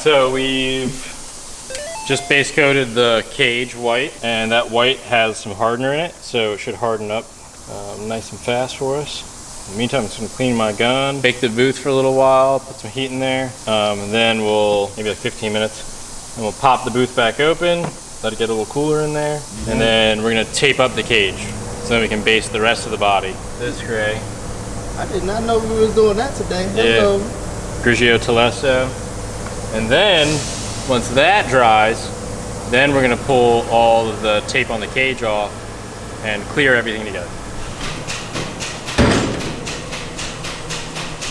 so we've just base coated the cage white, and that white has some hardener in it, so it should harden up nice and fast for us. In the meantime, I'm just gonna clean my gun, bake the booth for a little while, put some heat in there, and then we'll, maybe like 15 minutes, and we'll pop the booth back open, let it get a little cooler in there, and then we're gonna tape up the cage, so then we can base the rest of the body. This gray. I did not know we was doing that today. Hello. Yeah. Grigio Telesto. And then, once that dries, then we're gonna pull all of the tape on the cage off and clear everything together.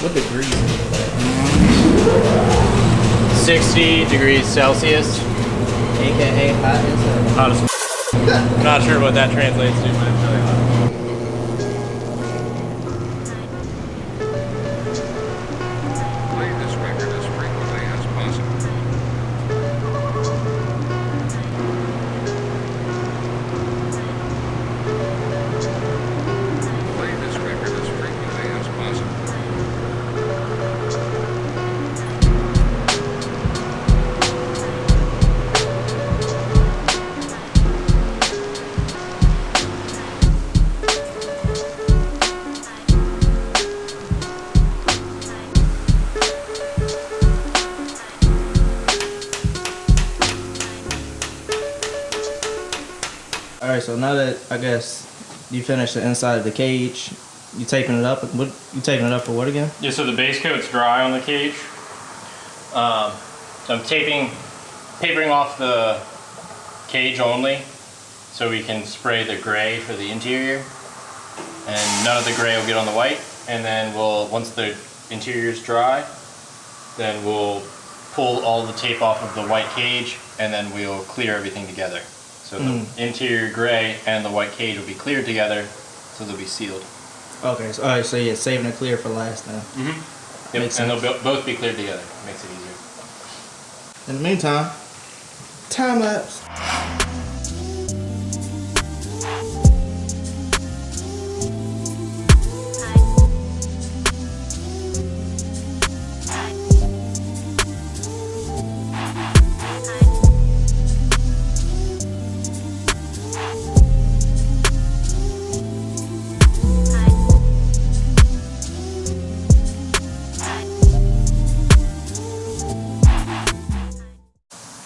What degrees is that? 60 degrees Celsius. AKA hot as hell. Hot as f. I'm not sure what that translates to, but it's really hot. Alright, so now that I guess you finished the inside of the cage, you taping it up. What you taping it up for? What again? Yeah, so the base coat's dry on the cage. So I'm papering off the cage only, so we can spray the gray for the interior, and none of the gray will get on the white. And then once the interior is dry, then we'll pull all the tape off of the white cage, and then we'll clear everything together. So the interior gray and the white cage will be cleared together, so they'll be sealed. Okay, so alright, so you're saving it clear for last then. Yep, and they'll both be cleared together. Makes it easier. In the meantime, time lapse.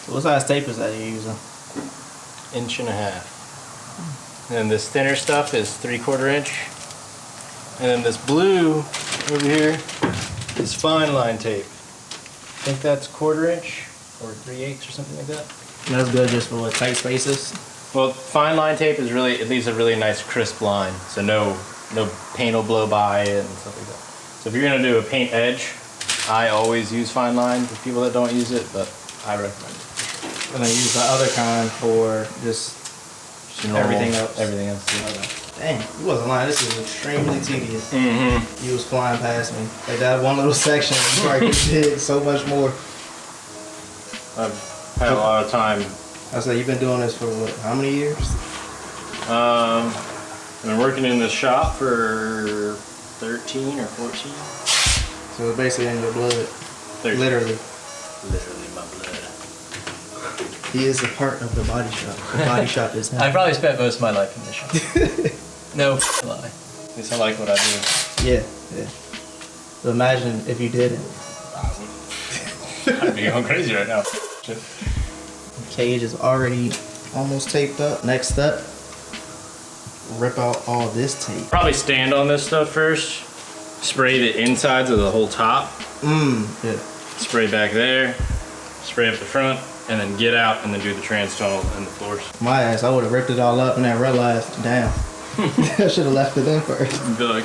What size tape is that you're using? 1.5 inches. And this thinner stuff is 3/4 inch. And then this blue over here is fine line tape. I think that's 1/4 inch or 3/8 or something like that. And that's good just for what, tight spaces? Well, fine line tape is really, it leaves a really nice crisp line, so no paint will blow by it and stuff like that. So if you're gonna do a paint edge, I always use fine line for people that don't use it, but I recommend it. And then use the other kind for just everything else. Everything else. Okay. Dang, you wasn't lying. This is extremely tedious. Mm-hmm. You was flying past me. Like that one little section, you probably did so much more. I've had a lot of time. I said, you've been doing this for what, how many years? I've been working in this shop for 13 or 14. So it's basically in your blood. 13. Literally. Literally my blood. He is a part of the body shop. The body shop is him. I probably spent most of my life in this shop. No lie. At least I like what I do. Yeah, yeah. So imagine if you didn't. I'd be going crazy right now. Shit. The cage is already almost taped up. Next step, rip out all this tape. Probably stand on this stuff first. Spray the insides of the whole top. Yeah. Spray back there. Spray up the front. And then get out and then do the trans tunnel and the floors. My ass, I would have ripped it all up and then realized, damn. I should have left it in first. Be like,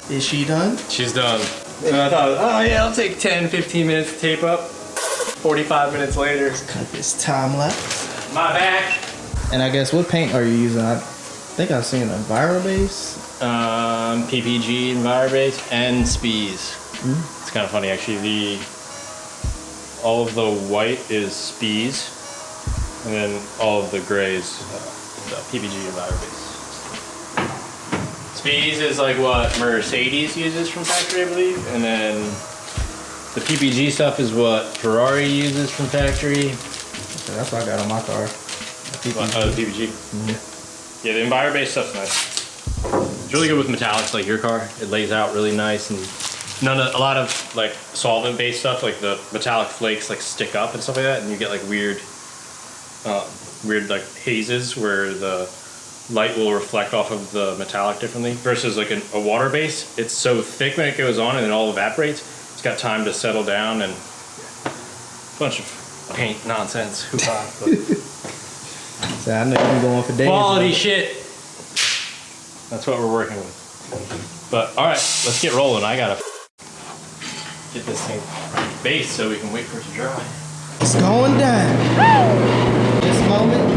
is she done? she's done. And I thought, oh yeah, I'll take 10, 15 minutes to tape up. 45 minutes later. Cut this time lapse. My back. And I guess what paint are you using? I think I've seen EnviroBase. PPG, EnviroBase, and Spies. It's kind of funny actually. All of the white is Spies, and then all of the gray is the PPG EnviroBase. Spies is like what Mercedes uses from factory, I believe, and then The PPG stuff is what Ferrari uses from factory. So that's what I got on my car. The PPG. Yeah, the Enviro-based stuff's nice. It's really good with metallics like your car. It lays out really nice, and a lot of like solvent-based stuff, like the metallic flakes, like stick up and stuff like that, and you get like weird like hazes where the light will reflect off of the metallic differently. Versus like a water base, it's so thick when it goes on and it all evaporates. It's got time to settle down and a bunch of paint nonsense. So I know you're going for days. Quality shit. That's what we're working with. But all right, let's get rolling. I gotta get this thing based so we can wait for it to dry. It's going down. This moment,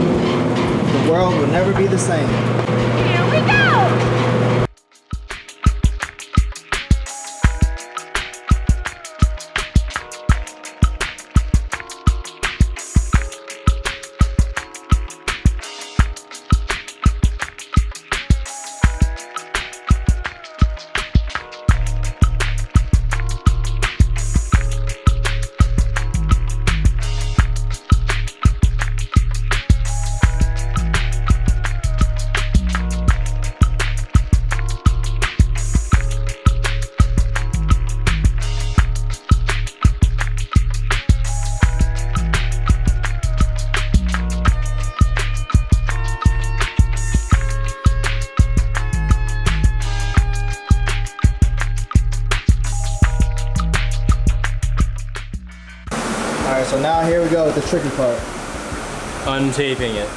the world will never be the same. Here we go! Alright, so now here we go with the tricky part. Untaping it.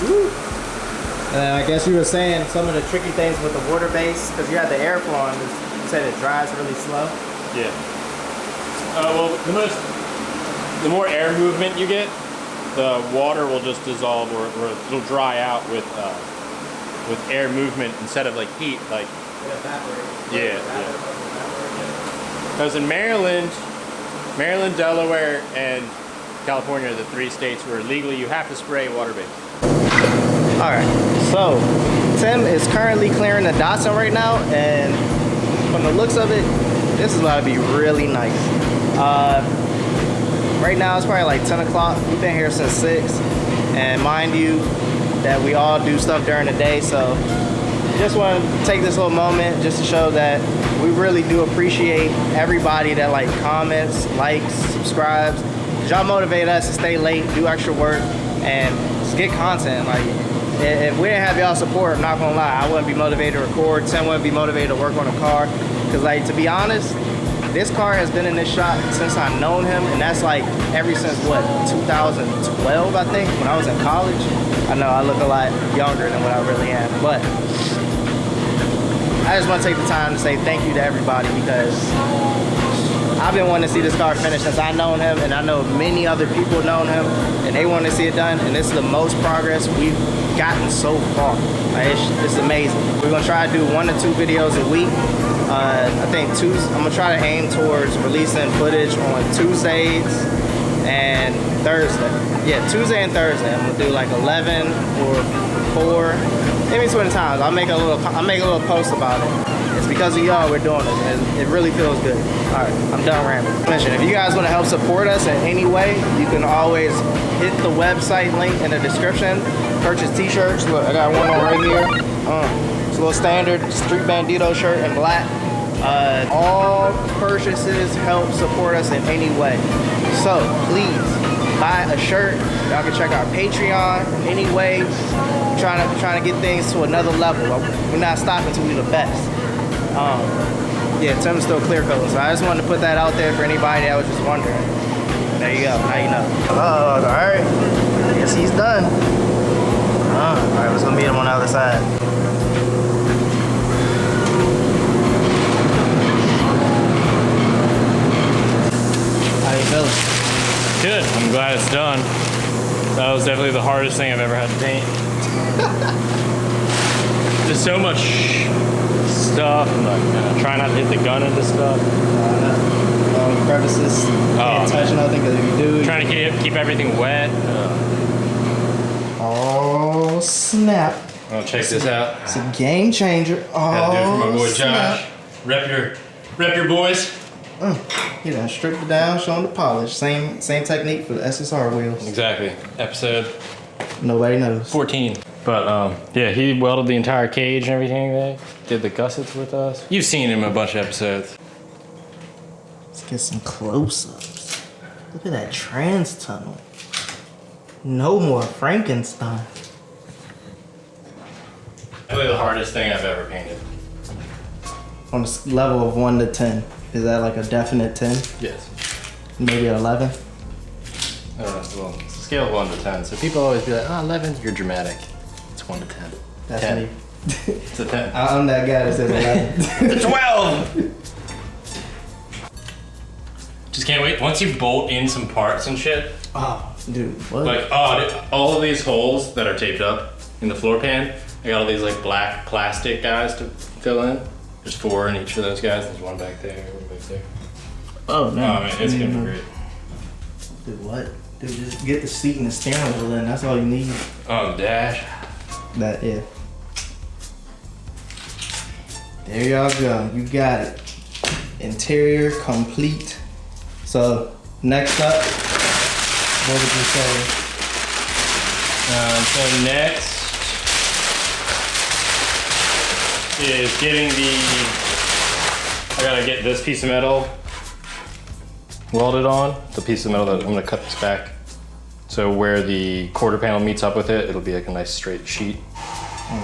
Woo. And I guess you were saying some of the tricky things with the water base, because you had the airflow on, you said it dries really slow. Yeah. Well, the more air movement you get, the water will just dissolve, or it'll dry out with air movement instead of like heat. Like It evaporates. yeah. Because in Maryland, Delaware, and California, the 3 states where legally you have to spray water-based. Alright, so Tim is currently clearing the Datsun right now, and from the looks of it, this is about to be really nice. Right now it's probably like 10 o'clock. We've been here since 6, and mind you that we all do stuff during the day, so just want to take this little moment just to show that we really do appreciate everybody that like comments, likes, subscribes. Y'all motivate us to stay late, do extra work, and just get content. Like, if we didn't have y'all support, I'm not gonna lie, I wouldn't be motivated to record. Tim wouldn't be motivated to work on a car. Cause like, to be honest, this car has been in this shop since I've known him, and that's like ever since what, 2012, I think, when I was in college. I know I look a lot younger than what I really am, but I just want to take the time to say thank you to everybody, because I've been wanting to see this car finished since I've known him, and I know many other people known him, and they want to see it done, and this is the most progress we've gotten so far. Like, it's amazing. We're going to try to do 1 to 2 videos a week. I think I'm going to try to aim towards releasing footage on Tuesdays and Thursday. Yeah, Tuesday and Thursday. I'm going to do like 11 or 4. In between times, I'll make a little post about it. It's because of y'all we're doing it, and it really feels good. All right, I'm done rambling. If you guys want to help support us in any way, you can always hit the website link in the description. Purchase t-shirts. Look, I got one on right here. It's a little standard street Bandito shirt in black. All purchases help support us in any way. So please buy a shirt. Y'all can check out Patreon anyway. Trying to get things to another level. We're not stopping until we're the best. Yeah, Tim's still clear coating, so I just wanted to put that out there for anybody that was just wondering. There you go. Now you know. Oh, all right. I guess he's done. All right, let's go meet him on the other side. How you feeling? Good. I'm glad it's done. That was definitely the hardest thing I've ever had to paint. Just so much stuff, and like trying not to hit the gun into stuff. Crevices. Can't touch nothing, because if you do, Trying to keep everything wet. Oh snap! Oh, check this out. It's a game changer. Had to do it for my boy snap. Josh. Rep your Rep your boys. He done stripped it down, showing the polish. Same technique for the SSR wheels. Exactly. Episode Nobody knows. 14. But yeah, he welded the entire cage and everything there. Did the gussets with us. You've seen him in a bunch of episodes. Let's get some close-ups. Look at that trans tunnel. No more Frankenstein. Probably the hardest thing I've ever painted. On a level of 1 to 10, is that like a definite 10? Yes. Maybe an 11? I don't know. Well, it's a scale of 1 to 10. So people always be like, oh, 11, you're dramatic. It's 1 to 10. That's 10. me. It's a 10. I'm that guy that says 11. It's 12! Just can't wait. Once you bolt in some parts and shit, Oh, dude, what? like, all of these holes that are taped up in the floor pan, I got all these like black plastic guys to fill in. There's 4 in each of those guys. There's one back there, one back there. Oh, no. Oh, man, it's gonna be great. Dude, what? Dude, just get the seat and the steering wheel in. That's all you need. Oh, the dash. That, yeah. There y'all go. You got it. Interior complete. So, next up, what would you say? So next is getting I gotta get this piece of metal welded on. The piece of metal that I'm gonna cut this back. So where the quarter panel meets up with it, it'll be like a nice straight sheet.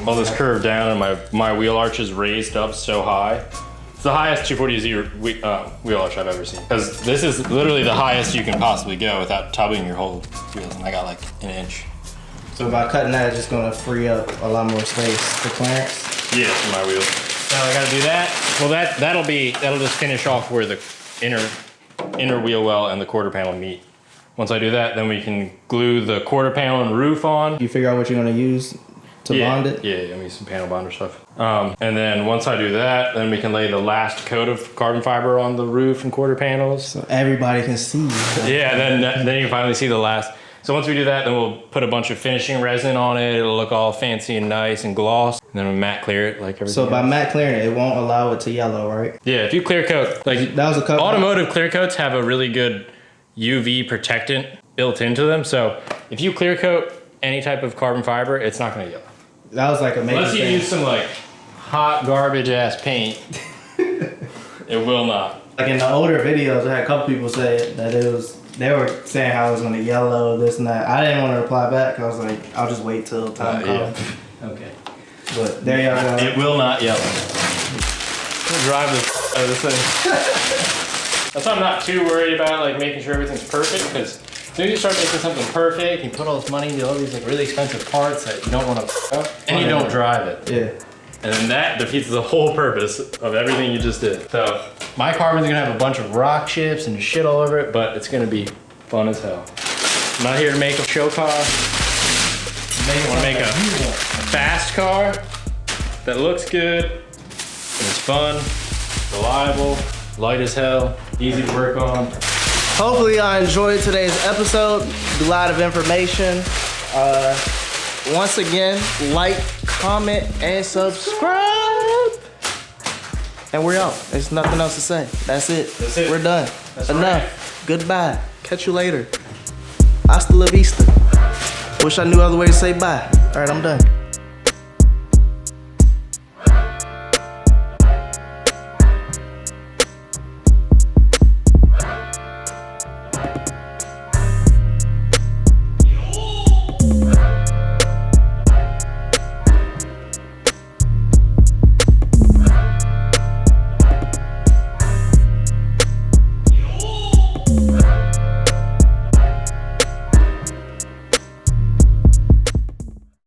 All this curved down and my wheel arch is raised up so high. It's the highest 240Z wheel arch I've ever seen. Because this is literally the highest you can possibly go without tubbing your whole wheels. And I got like an inch. So by cutting that, it's just gonna free up a lot more space for clearance. Yeah, for my wheels. Now I gotta do that. Well, that'll just finish off where the inner wheel well and the quarter panel meet. Once I do that, then we can glue the quarter panel and roof on. You figure out what you're gonna use to bond it? Yeah, I'm gonna use some panel bonder stuff. And then once I do that, then we can lay the last coat of carbon fiber on the roof and quarter panels. So everybody can see. Yeah, then you can finally see the last. So once we do that, then we'll put a bunch of finishing resin on it. It'll look all fancy and nice and gloss. And then we'll matte clear it like everything So by else. matte clearing it, it won't allow it to yellow, right? Yeah, if you clear coat, like That was a coat. automotive clear coats have a really good UV protectant built into them. So if you clear coat any type of carbon fiber, it's not gonna yellow. That was like a major Unless you thing. use some like hot garbage ass paint, it will not. Like in the older videos, I had a couple people say that they were saying how it was gonna yellow, this and that. I didn't want to reply back. I was like, I'll just wait till time comes. Okay. But there y'all go. It will not yellow. Drive this thing. That's why I'm not too worried about like making sure everything's perfect, because as soon as you start making something perfect, you put all this money into all these like really expensive parts that you don't want to up, and you don't drive it. Yeah. And then that defeats the whole purpose of everything you just did. So my carbon's gonna have a bunch of rock chips and shit all over it, but it's gonna be fun as hell. I'm not here to make a show car. I wanna make a fast car that looks good, and it's fun, reliable, light as hell, easy to work on. Hopefully y'all enjoyed today's episode. A lot of information. Once again, like, comment, and subscribe. And we're out. There's nothing else to say. That's it. That's it. We're done. That's Enough. Goodbye. Catch you later. Hasta la vista. Wish I knew other way to say bye. All right, I'm done.